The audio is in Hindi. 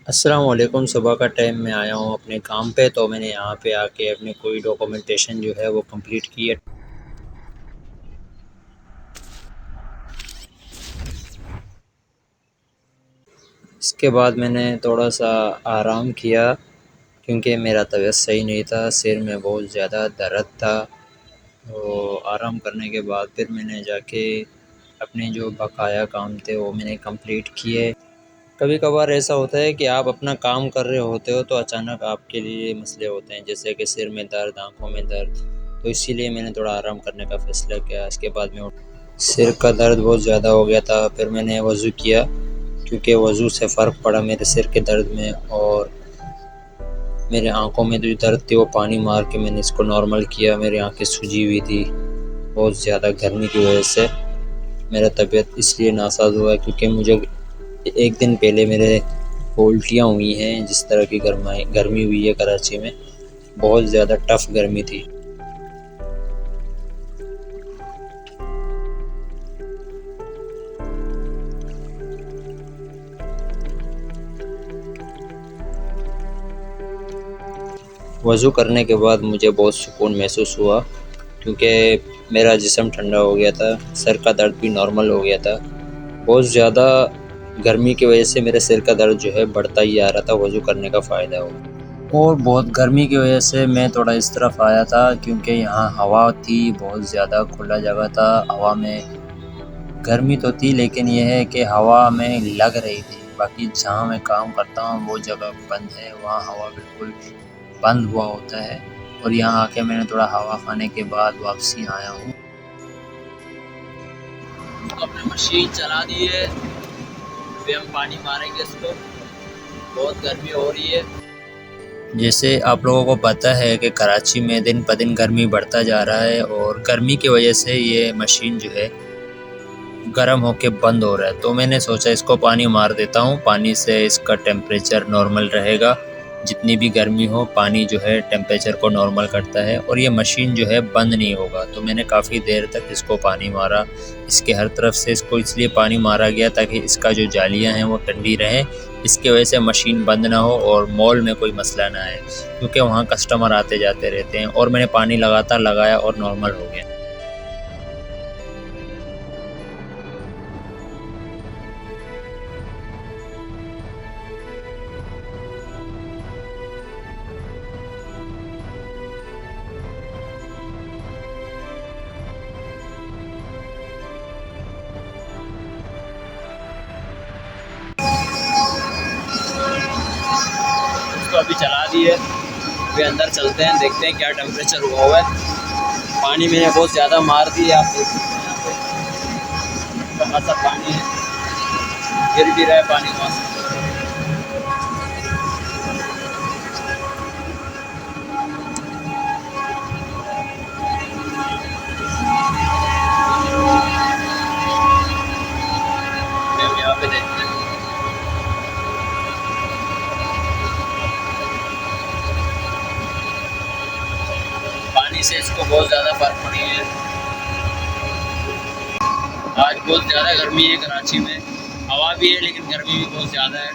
अस्सलाम वालेकुम। सुबह का टाइम मैं आया हूँ अपने काम पे, तो मैंने यहाँ पे आके अपनी कोई डॉक्यूमेंटेशन जो है वो कंप्लीट की है। इसके बाद मैंने थोड़ा सा आराम किया क्योंकि मेरा तबीयत सही नहीं था, सिर में बहुत ज़्यादा दर्द था। तो आराम करने के बाद फिर मैंने जाके अपने जो बकाया काम थे वो मैंने कंप्लीट किए। कभी कभार ऐसा होता है कि आप अपना काम कर रहे होते हो तो अचानक आपके लिए मसले होते हैं, जैसे कि सिर में दर्द, आंखों में दर्द। तो इसीलिए मैंने थोड़ा आराम करने का फ़ैसला किया। इसके बाद मैं सिर का दर्द बहुत ज़्यादा हो गया था, फिर मैंने वज़ू किया क्योंकि वज़ू से फ़र्क पड़ा मेरे सिर के दर्द में। और मेरे आंखों में जो दर्द थी वो पानी मार के मैंने इसको नॉर्मल किया। मेरी आंखें सूजी हुई थी बहुत ज़्यादा गर्मी की वजह से। मेरा तबीयत इसलिए नासाज हुआ है क्योंकि मुझे एक दिन पहले मेरे उल्टियाँ हुई हैं। जिस तरह की गर्मी हुई है कराची में, बहुत ज़्यादा टफ़ गर्मी थी। वज़ू करने के बाद मुझे बहुत सुकून महसूस हुआ क्योंकि मेरा जिस्म ठंडा हो गया था, सर का दर्द भी नॉर्मल हो गया था। बहुत ज़्यादा गर्मी की वजह से मेरे सिर का दर्द जो है बढ़ता ही आ रहा था, वज़ू करने का फ़ायदा हो। और बहुत गर्मी की वजह से मैं थोड़ा इस तरफ आया था क्योंकि यहाँ हवा थी, बहुत ज़्यादा खुला जगह था। हवा में गर्मी तो थी लेकिन यह है कि हवा में लग रही थी। बाकी जहाँ मैं काम करता हूँ वो जगह बंद है, वहाँ हवा बिल्कुल बंद हुआ होता है। और यहाँ आके मैंने थोड़ा हवा खाने के बाद वापसी आया हूँ। अपने मशीन चला दी है, अभी हम पानी मारेंगे इसको। बहुत गर्मी हो रही है। जैसे आप लोगों को पता है कि कराची में दिन ब दिन गर्मी बढ़ता जा रहा है और गर्मी की वजह से ये मशीन जो है गर्म होके बंद हो रहा है। तो मैंने सोचा इसको पानी मार देता हूँ, पानी से इसका टेम्परेचर नॉर्मल रहेगा। जितनी भी गर्मी हो पानी जो है टेम्परेचर को नॉर्मल करता है और ये मशीन जो है बंद नहीं होगा। तो मैंने काफ़ी देर तक इसको पानी मारा। इसके हर तरफ से इसको इसलिए पानी मारा गया ताकि इसका जो जालियाँ हैं वो ठंडी रहें, इसके वजह से मशीन बंद ना हो और मॉल में कोई मसला ना आए, क्योंकि वहाँ कस्टमर आते जाते रहते हैं। और मैंने पानी लगातार लगाया और नॉर्मल हो गया। इसको अभी चला दी है, अभी अंदर चलते हैं, देखते हैं क्या टेम्परेचर हुआ है। पानी मैंने बहुत ज़्यादा मार दी है, आप देख सकते हैं यहाँ पे खासा पानी है, गिर भी रहा है पानी वहाँ से। हम यहाँ पे देखते हैं, पानी से इसको बहुत ज़्यादा फर्क पड़ी है। आज बहुत ज़्यादा गर्मी है कराची में, हवा भी है लेकिन गर्मी भी बहुत ज़्यादा है।